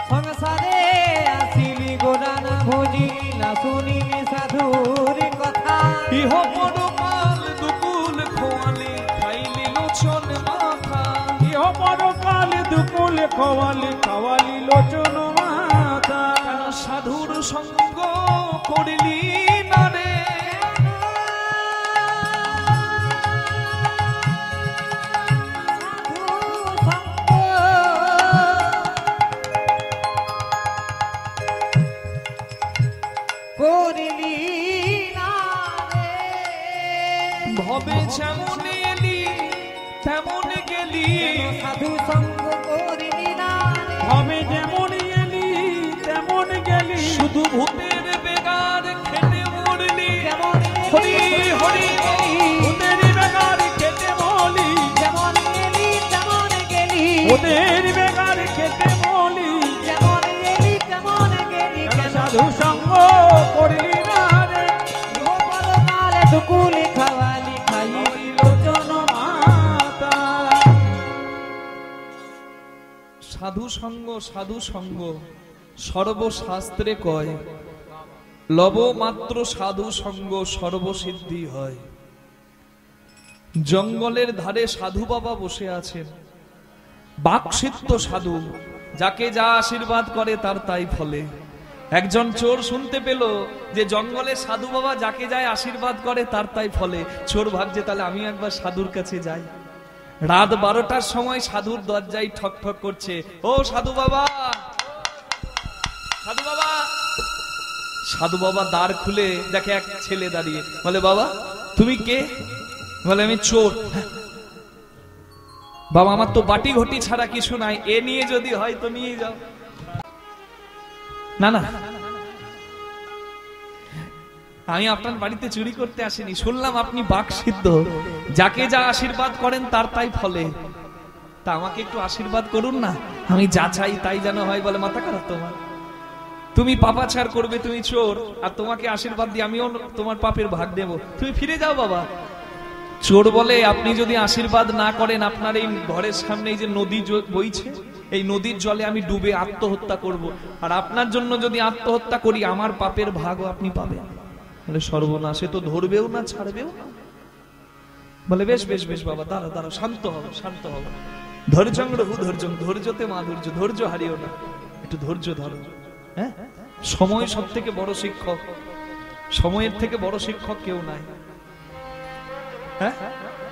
সংসারে আসিলি গোড়ানা ভজিলি, না শুনিলি সাধুর কথা। ইহ পরকাল দুকুল খোয়ালি, খাইলি লোচন মাথা। ইহ পরকাল দুকুল খোয়ালি, খাওয়ালি লোচন মাথা। কেন সাধুর সঙ্গ করিলি না রে? করিলি না রে, ভবে যেমন এলি তেমন গেলি, সাধু সঙ্গ করিলি না রে, হবে যেমন এলি তেমন গেলি। শুধু ভূতের বেগার খেটে মরলি। যেমন হরি হরি এলি সাধু সঙ্গ সর্বশাস্ত্রে কয়, লব মাত্র সাধু সঙ্গ সর্বসিদ্ধি হয়। জঙ্গলের ধারে সাধু বাবা বসে আছেন, বাকসিদ্ধ সাধু, যাকে যা আশীর্বাদ করে তার তাই ফলে। একজন চোর শুনতে পেল যে জঙ্গলে সাধু বাবা যাকে যায় আশীর্বাদ করে তার তাই ফলে। চোর ভাবছে তাহলে আমি একবার সাধুর কাছে যাই। রাত 12টার সময় সাধুর দরজায় ঠক ঠক করছে, ও সাধু বাবা, সাধু বাবা। সাধু বাবা দ্বার খুলে দেখে এক ছেলে দাঁড়িয়ে, বলে বাবা তুমি কে? বলে আমি চোর। বাবা আমার তো বাটি ঘটি ছাড়া কিছু নাই, এ নিয়ে যদি হয় তো নিয়ে যাও। না না, আমি আপনার বাড়িতে চুরি করতে আসিনি, শুনলাম আপনি বাকসিদ্ধ, যাকে যা আশীর্বাদ করেন তার তাই ফলে, তা আমাকে একটু আশীর্বাদ করুন না, আমি যা চাই তাই যেন হয়। বলে মাথা খারাপ তোমার, তুমি পাপাচার করবে, তুমি চোর, আর তোমাকে আশীর্বাদ দিয়ে আমিও তোমার পাপের ভাগ দেব, তুমি ফিরে যাও বাবা। চোর বলে আপনি যদি আশীর্বাদ না করেন, আপনার এই ঘরের সামনে এই যে নদী বইছে, এই নদীর জলে আমি ডুবে আত্মহত্যা করব, আর আপনার জন্য যদি আত্মহত্যা করি আমার পাপের ভাগও আপনি পাবেন। বলে সর্বনাশ, এ তো ধরবেও না ছাড়বেও না। বলে বেশ বেশ বেশ বাবা, দাঁড়া দাঁড়া, শান্ত হও শান্ত হও, ধৈর্যং রঘু ধৈর্যং, ধৈর্যতে মাধুর্য, ধৈর্য হারিও না, একটু ধৈর্য ধরো। হ্যাঁ, সময় সব থেকে বড় শিক্ষক, সময়ের থেকে বড় শিক্ষক কেউ নাই। হ্যাঁ,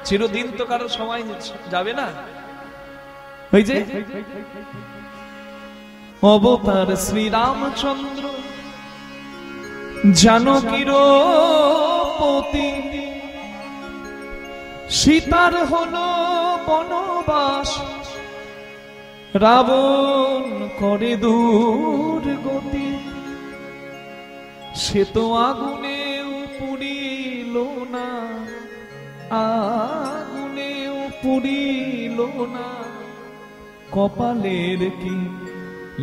চিরদিন তো কারো সময় যাবে না। ওই যে অবতার শ্রীরামচন্দ্র জানকীর পতি, সীতার হলো বনবাস, রাবণ করে দুর্গতি, সে তো আগুনেও পুড়িল না, আগুনেও পুড়িল না, কপালের কি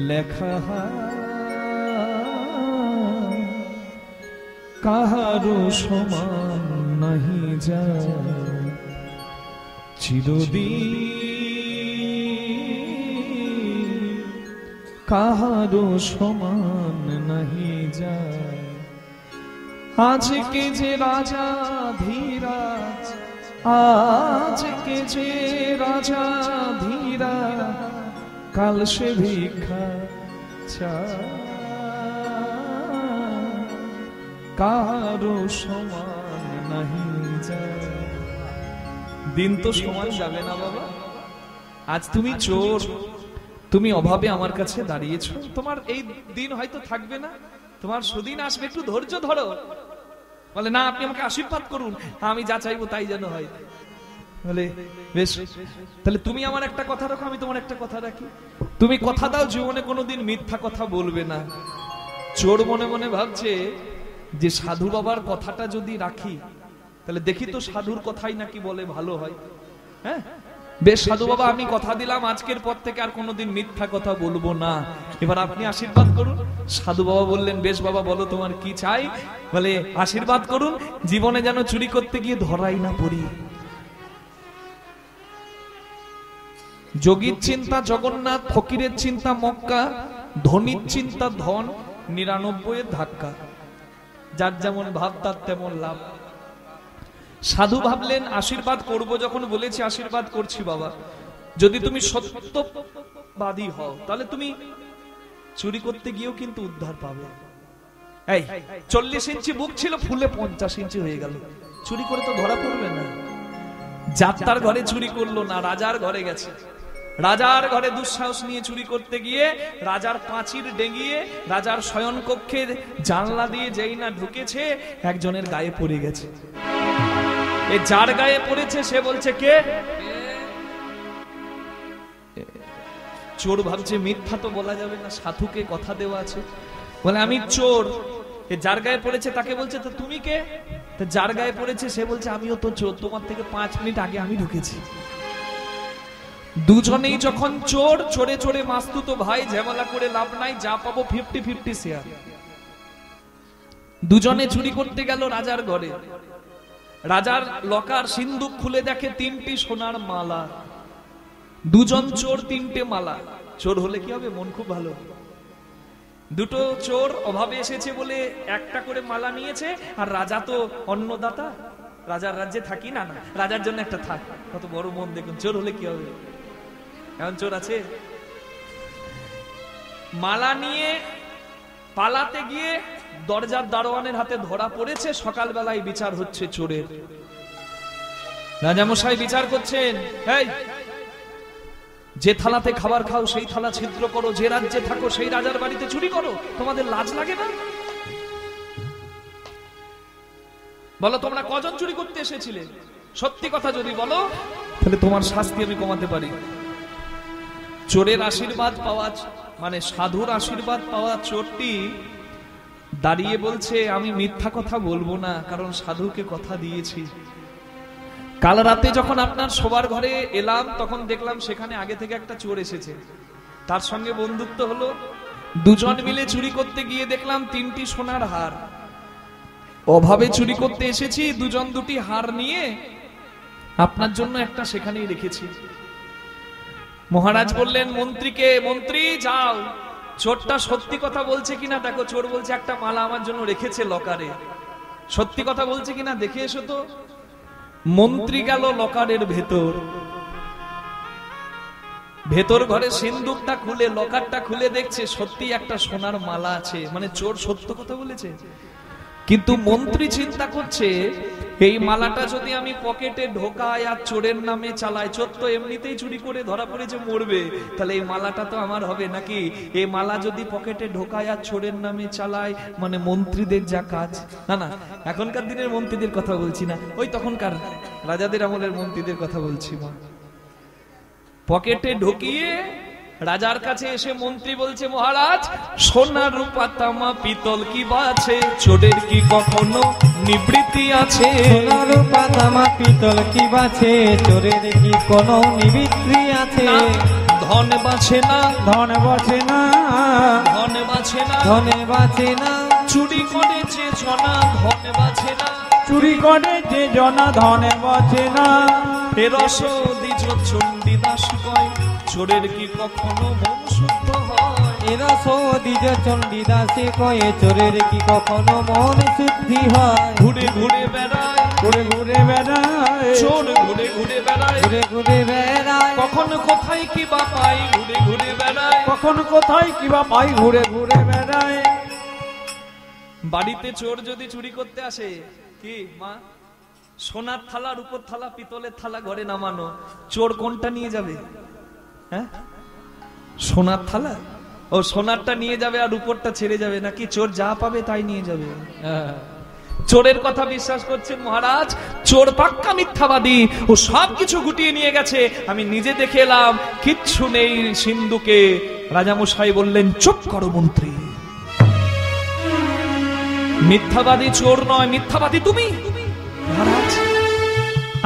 লেখা কাহারো সমান নাহি যায়, চিরদিন কাহারো সমান নাহি যায়। আজকে যে রাজা ধীরাজ, আজকে যে রাজা ধীরাজ, কাল সে ভিক্ষা চায়, কারো সমান নাহি যায়। দিন তো সমান যাবে না বাবা। আজ তুমি চোর, তুমি অভাবে আমার কাছে দাঁড়িয়েছো, তোমার এই দিন হয়তো থাকবে না, তোমার সুদিন আসবে, একটু ধৈর্য ধরো। বলে না, আপনি আমাকে আশীর্বাদ করুন, আমি যা চাইবো তাই যেন হয়। বলে বেশ, তাহলে তুমি আমার একটা কথা রাখো, আমি তোমার একটা কথা রাখি। তুমি কথা দাও জীবনে কোনোদিন মিথ্যা কথা বলবে না। চোর মনে মনে ভাবছে যে সাধু বাবার কথাটা যদি রাখি, তাহলে দেখি তো সাধুর কথাই নাকি বলে ভালো হয়। হ্যাঁ বেশ সাধু বাবা, আমি কথা দিলাম আজকের পর থেকে আর কোনোদিন মিথ্যা কথা বলবো না, এবার আপনি আশীর্বাদ করুন। সাধু বাবা বললেন বেশ বাবা, বলো তোমার কি চাই। বলে আশীর্বাদ করুন জীবনে যেন চুরি করতে গিয়ে ধরাই না পড়ি। যোগীর চিন্তা জগন্নাথ, ফকিরের চিন্তা মক্কা, ধনীর চিন্তা ধন, 99 ধাক্কা, যার যেমন ভাব তার তেমন লাভ। সাধু ভাবলেন আশীর্বাদ করব, যখন বলেছি আশীর্বাদ করছি বাবা, যদি তুমি সত্যবাদী হও তাহলে তুমি চুরি করতে গিয়েও কিন্তু উদ্ধার পাবে। এই 40 ইঞ্চি বুক ছিল, ফুলে 50 ইঞ্চি হয়ে গেল, চুরি করে তো ধরা পড়বে না। যাত্রার ঘরে চুরি করলো না, রাজার ঘরে গেছে। রাজার ঘরে দুঃসাহস নিয়ে চুরি করতে গিয়ে রাজার পাঁচির ডেঙিয়ে রাজার শয়ন কক্ষের জানলা দিয়ে যেই না ঢুকেছে, একজনের গায়ে পড়ে গেছে। এ যার গায়ে পড়েছে সে বলছে কে? চোর ভাবছে মিথ্যা তো বলা যাবে না, সাধুকে কথা দেওয়া আছে। বলে আমি চোর। এ যার গায়ে পড়েছে তাকে বলছে তো তুমি কে? তো যার গায়ে পড়েছে সে বলছে আমিও তো চোর, তোমার থেকে 5 মিনিট আগে আমি ঢুকেছি। দুজনেই যখন চোর, চোরে চোরে মাস্তুতো ভাই, ঝামেলা করে লাভ নাই, যা পাবো 50-50 শেয়ার। দুজনে চুরি করতে গেল রাজার ঘরে। রাজার লকার সিন্ধুক খুলে দেখে 3টি সোনার মালা। দুজন চোর 3টে মালা। চোর হলে কি হবে? মন খুব ভালো। দুটো চোর অভাবে এসেছে বলে একটা করে মালা নিয়েছে, আর রাজা তো অন্নদাতা, রাজার রাজ্যে থাকি না, না রাজার জন্য একটা থাক। কত বড় মন দেখুন। চোর হলে কি হবে? এমন চোর আছে? মালা নিয়ে পালাতে গিয়ে দরজার দারোয়ানের হাতে ধরা পড়েছে। সকালবেলায় বিচার হচ্ছে চোরের। রাজামশাই বিচার করছেন, এই যে থালাতে খাবার খাও সেই থালা ছিদ্র করো, যে রাজ্যে থাকো সেই রাজার বাড়িতে চুরি করো, তোমাদের লাজ লাগে না? বলো তোমরা কজন চুরি করতে এসেছিলে? সত্যি কথা যদি বলো তাহলে তোমার শাস্তি আমি কমাতে পারি। চোরের আশীর্বাদ পাওয়া, মানে সাধুর আশীর্বাদ পাওয়া চোরটি দাঁড়িয়ে বলছে, আমি মিথ্যা কথা বলবো না, কারণ সাধুকে কথা দিয়েছি। কাল রাতে যখন আপনার শোবার ঘরে এলাম তখন দেখলাম সেখানে আগে থেকে একটা চোর এসেছে, তার সঙ্গে বন্ধুত্ব হলো। দুজন মিলে চুরি করতে গিয়ে দেখলাম 3টি সোনার হার। অভাবে চুরি করতে এসেছি, দুজন দুটি হার নিয়ে আপনার জন্য একটা সেখানেই রেখেছি। মহারাজ বললেন মন্ত্রীকে, মন্ত্রী যাও, চোরটা সত্যি কথা বলছে কিনা দেখো। চোর বলছে একটা মালা আমার জন্য রেখেছে লকারে, সত্যি কথা বলছে কিনা দেখে এসো তো। মন্ত্রী গেল লকারের ভেতর, ভেতর ঘরে সিন্দুকটা খুলে লকারটা খুলে দেখছে সত্যি একটা সোনার মালা আছে, মানে চোর সত্য কথা বলেছে। কিন্তু মন্ত্রী চিন্তা করছে এই মালাটা যদি আমি পকেটে ঢোকাই আর চোরের নামে চালাই, চোর তো এমনিতেই চুরি করে ধরা পড়েছে মরবে, তাহলে এই মালাটা তো আমার হবে নাকি? এই মালা যদি পকেটে ঢোকাই আর চোরের নামে চালাই, মানে মন্ত্রীদের যা কাজ। না না, এখনকার দিনের মন্ত্রীদের কথা বলছি না, ওই তখনকার রাজাদের আমলের মন্ত্রীদের কথা বলছি। পকেটে ঢুকিয়ে রাজার কাছে এসে মন্ত্রী বলছে, মহারাজ সোনা রূপা তামা পিতল কি বাছে, চোরের কি কখনো নিবৃত্তি আছে? সোনা রূপা তামা পিতল কি বাছে, চোরের কি কোনো নিবৃত্তি আছে? ধন বাছে না, ধন বাছে না, ধন বাছে না, ধনে বাছে না, চুরি করেছে জনা ধন বাছে না, চুরি করে যে জনা ধনে বাছে না। রস দ্বিজ চণ্ডীদাস কয়, চোরের কি কখনো মন শুদ্ধ হয়? এরা সদিজ চণ্ডীদাসে কয়ে, চোরের কি কখনো মন শুদ্ধি হয়? ঘুরে ঘুরে বেড়ায়, ঘুরে ঘুরে বেড়ায়, চোর ঘুরে ঘুরে বেড়ায়, ঘুরে ঘুরে বেড়ায়, কখন কোথায় কি বা পাই, ঘুরে ঘুরে বেড়ায়, কখন কোথায় কিবা পাই, ঘুরে ঘুরে বেড়ায়। বাড়িতে চোর যদি চুরি করতে আসে, কি মা, সোনার থালা, রূপোর থালা, পিতলের থালা ঘরে নামানো, চোর কোনটা নিয়ে যাবে? হ্যাঁ, সোনার থালা, ও সোনারটা নিয়ে যাবে আর রূপোরটা ছেড়ে যাবে নাকি? চোর যা পাবে তাই নিয়ে যাবে। চোরের কথা বিশ্বাস করছেন মহারাজ? চোর পাক্কা মিথ্যাবাদী, ও সব কিছু গুটিয়ে নিয়ে গেছে, আমি নিজে দেখে এলাম, কিচ্ছু নেই সিন্ধুকে। রাজামশাই বললেন, চুপ করো মন্ত্রী, মিথ্যাবাদী চোর নয়, মিথ্যাবাদী তুমি। মহারাজ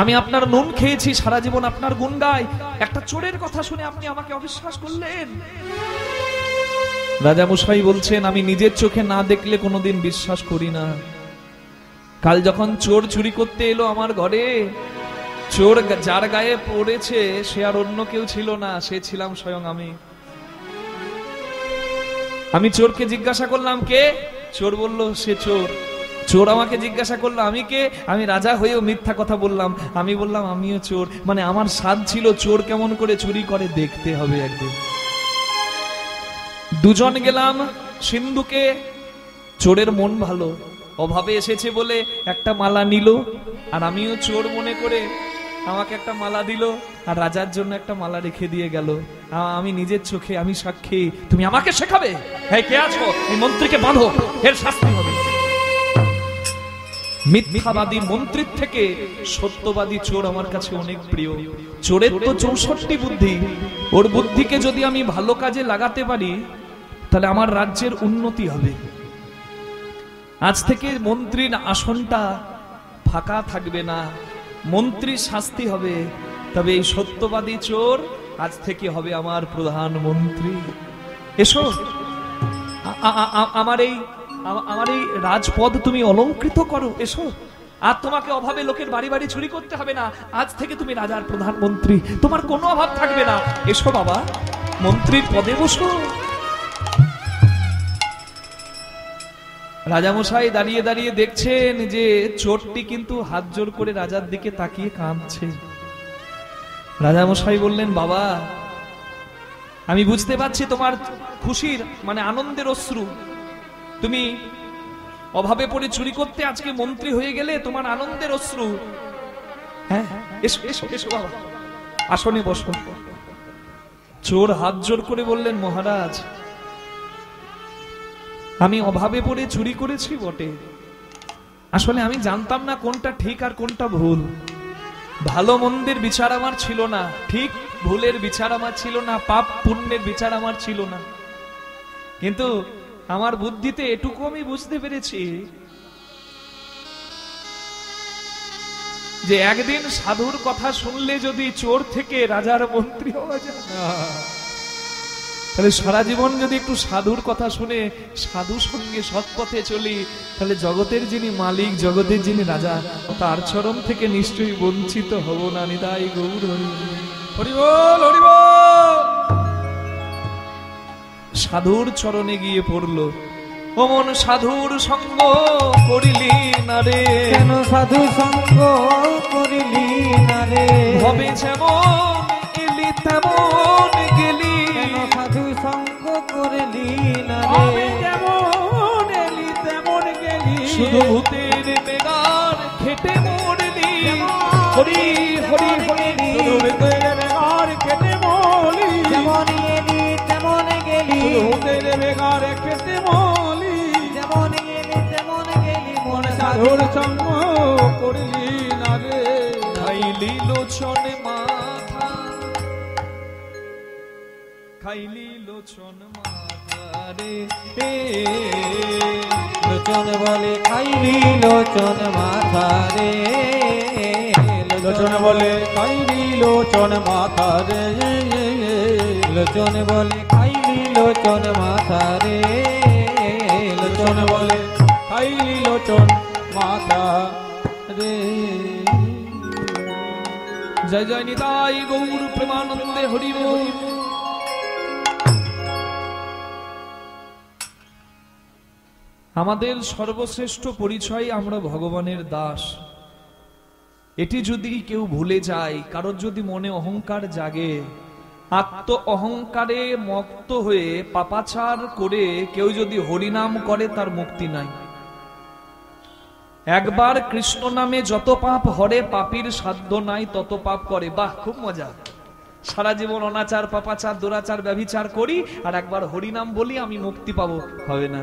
আমি আপনার নুন খেয়েছি, সারা জীবন আপনার গুণ গাই, একটা চোরের কথা শুনে আপনি আমাকে অবিশ্বাস করলেন। রাজামশাই বলছেন, আমি নিজের চোখে না দেখলে কোনোদিন বিশ্বাস করি না। কাল যখন চোর চুরি করতে এলো আমার ঘরে, চোর যার গায়ে পড়েছে সে আর অন্য কেউ ছিল না, সে ছিলাম স্বয়ং আমি। আমি চোরকে জিজ্ঞাসা করলাম, কে? চোর বলল সে চোর। চোর আমাকে জিজ্ঞাসা করলো, আমি কে? আমি রাজা হয়েও মিথ্যা কথা বললাম, আমি বললাম আমিও চোর। মানে আমার সাধ ছিল চোর কেমন করে চুরি করে দেখতে হবে একদিন। দুজন গেলাম সিন্ধুকে, চোরের মন ভালো, অভাবে এসেছে বলে একটা মালা নিল, আর আমিও চোর মনে করে আমাকে একটা মালা দিল, আর রাজার জন্য একটা মালা রেখে দিয়ে গেল। আমি নিজের চোখে, আমি সাক্ষী। তুমি আমাকে শেখাবে? হ্যাঁ, কে আছো? এই মন্ত্রীকে বাঁধো, এর শাস্তি হবে। মিথ্যাবাদী মন্ত্রীর থেকে সত্যবাদী চোর আমার কাছে অনেক প্রিয়। চোরের তো 64 বুদ্ধি, ওর বুদ্ধিকে যদি আমি ভালো কাজে লাগাতে পারি তাহলে আমার রাজ্যের উন্নতি হবে। আজ থেকে মন্ত্রীর আসনটা ফাঁকা থাকবে না, মন্ত্রীর শাস্তি হবে। তবে এই সত্যবাদী চোর আজ থেকে হবে আমার প্রধানমন্ত্রী। এসো, আমার এই রাজপদ তুমি অলংকৃত করো, এসো। আর তোমাকে অভাবে লোকের বাড়ি বাড়ি চুরি করতে হবে না, আজ থেকে তুমি রাজার প্রধানমন্ত্রী, তোমার কোনো অভাব থাকবে না। এসো বাবা। মন্ত্রীর পদে বসো। রাজামশাই দাঁড়িয়ে দাঁড়িয়ে দেখছেন যে চোরটি কিন্তু হাত জোর করে রাজার দিকে তাকিয়ে কাঁদছে। রাজামশাই বললেন, বাবা আমি বুঝতে পারছি তোমার খুশির মানে আনন্দের অশ্রু। তুমি অভাবে পড়ে চুরি করতে আজকে মন্ত্রী হয়ে গেলে, তোমার আনন্দের অশ্রু। হ্যাঁ, এসো এসো এসো বাবা, আসনে বসো। চোর হাত জোর করে বললেন, মহারাজ আমি অভাবে পড়ে চুরি করেছি বটে, আসলে আমি জানতাম না কোনটা ঠিক আর কোনটা ভুল। ভালো মন্দের বিচার আমার ছিল না, ঠিক ভুলের বিচার আমার ছিল না, পাপ পুণ্যের বিচার আমার ছিল না। কিন্তু আমার বুদ্ধিতে এটুকু আমি বুঝতে পেরেছি যে একদিন সাধুর কথা শুনলে যদি চোর থেকে রাজার মন্ত্রী হওয়া যায়, তাহলে সারা জীবন যদি একটু সাধুর কথা শুনে সাধু সঙ্গে সৎপথে চলি, তাহলে জগতের যিনি মালিক, জগতের যিনি রাজা, তার চরণ থেকে নিশ্চয়ই বঞ্চিত হব না। নিতাই গৌর হরি হরি বল, হরি বল। সাধুর চরণে গিয়ে পড়ল, অমন সাধুর সঙ্গ করিলি না রে, কেন সাধু সঙ্গ করিলি না রে, হবে যেমন এলি তেমন গেলি, কেন সাধু সঙ্গ করিলি না হবে রে, যেমন এলি তেমন গেলি, শুধু ভূতের বেগার খেটে মরলি। হরি হরি হরি, শুধু ভূতের বেগার খেটে মরলি, যেমন এলি তেমন গেলি, শুধু ভূতের বেগার খেটে মরলি, যেমন এলি তেমন গেলি, মন সাধুর সঙ্গ করিলি না রে, খাইলি লোচন মাথা, খাইলি লোচন মাথা রে, লোচন বলে খাইলি লোচন মাথা রে, লোচন বলে খাইলি লোচন মাথা রে, লোচন বলে খাইলি লোচন মাথা রে, লোচন বলে খাইলি লোচন মাথা রে। জয় জয় নিতাই গৌর প্রেমানন্দে হরি বল। আমাদের সর্বশ্রেষ্ঠ পরিচয় আমরা ভগবানের দাস। এটি যদি কেউ ভুলে যায়, কারোর যদি মনে অহংকার জাগে, আত্ম অহংকারে মত্ত হয়ে পাপাচার করে কেউ যদি হরিনাম করে, তার মুক্তি নাই। একবার কৃষ্ণ নামে যত পাপ হরে, পাপীর সাধ্য নাই তত পাপ করে। বাহ, খুব মজা। সারা জীবন অনাচার পাপাচার দুরাচার ব্যভিচার করি, আর একবার হরিনাম বলি আমি মুক্তি পাবো, হবে না।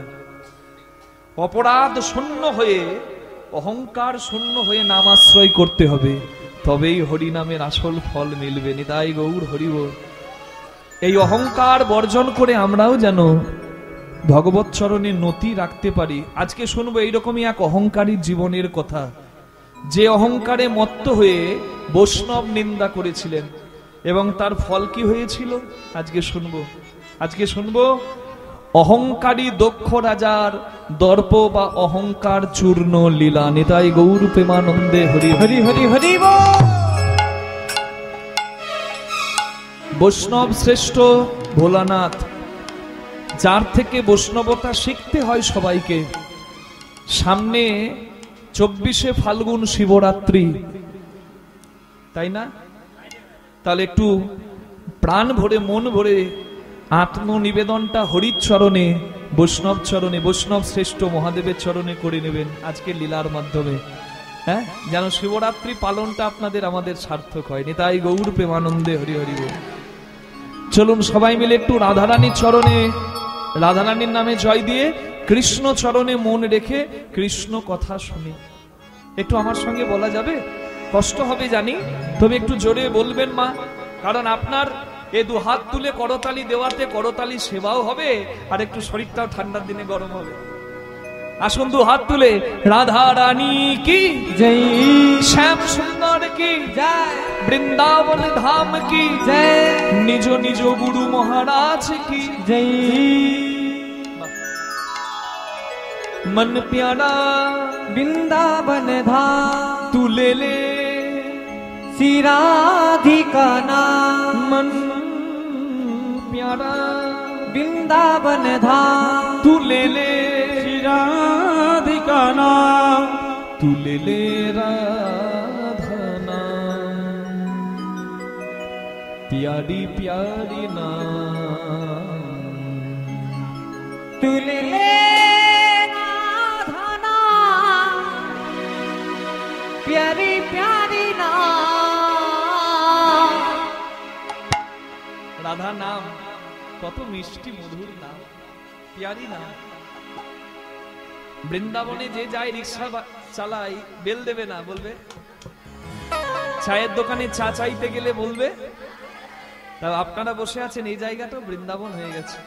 অপরাধ শূন্য হয়ে, অহংকার শূন্য হয়ে নাম আশ্রয় করতে হবে, তবেই হরিনামের আসল ফল মিলবে। নিতাই গৌর হরি বল। এই অহংকার বর্জন করে আমরাও যেন ভগবত চরণে নতি রাখতে পারি। আজকে শুনবো এইরকমই এক অহংকারী জীবনের কথা, যে অহংকারে মত্ত হয়ে বৈষ্ণব নিন্দা করেছিলেন এবং তার ফল কি হয়েছিল আজকে শুনবো অহংকারী দক্ষ রাজার দর্প বা অহংকার চূর্ণ লীলা। নিতাই গৌর প্রেমানন্দে হরি হরি হরি হরি বল। বৈষ্ণব শ্রেষ্ঠ ভোলানাথ, যার থেকে বৈষ্ণবতা শিখতে হয় সবাইকে। সামনে 24শে ফাল্গুন শিবরাত্রি, তাই না? তাহলে একটু প্রাণ ভরে মন ভরে আত্মনিবেদনটা হরির চরণে, বৈষ্ণব চরণে, বৈষ্ণব শ্রেষ্ঠ মহাদেবের চরণে করে নেবেন আজকে লীলার মাধ্যমে। হ্যাঁ, যেন শিবরাত্রি পালনটা আপনাদের আমাদের সার্থক হয়। নিতাই গৌর প্রেমানন্দে হরি হরি বল। চলুন সবাই মিলে একটু রাধারানীর চরণে, রাধারানীর নামে জয় দিয়ে কৃষ্ণ চরণে মন রেখে কৃষ্ণ কথা শুনি। একটু আমার সঙ্গে বলা যাবে? কষ্ট হবে জানি, তবে একটু জোরে বলবেন মা, কারণ আপনার এ দু হাত তুলে করতালি দেওয়াতে করতালি সেবাও হবে, আর একটু শরীরটাও ঠান্ডার দিনে গরম হবে। আসুন দু হাত তুলে, রাধা রানী কি জয়, শ্যাম সুন্দর কি জয়, বৃন্দাবন ধাম কি জয়, নিজ নিজ গুরু মহারাজ কি জয়। मन प्यारा বৃন্দাবন ধাম तू ले ले, श्री राधिका नाम, मन प्यारा तुम्हारा वृंदावन धाम तू ले ले राधिका नाम तू ले ले राधा नाम प्यारी प्यारी नाम तू ले ले राधा नाम प्यारी प्यारी नाम রাধা নাম কত মিষ্টি মধুর নাম প্যারি নাম বৃন্দাবনে যে যায় রিক্সা চালায় বেল দেবে না বলবে চায়ের দোকানে চা চাইতে গেলে বলবে তা আপনারা বসে আছেন এই জায়গাটা বৃন্দাবন হয়ে গেছে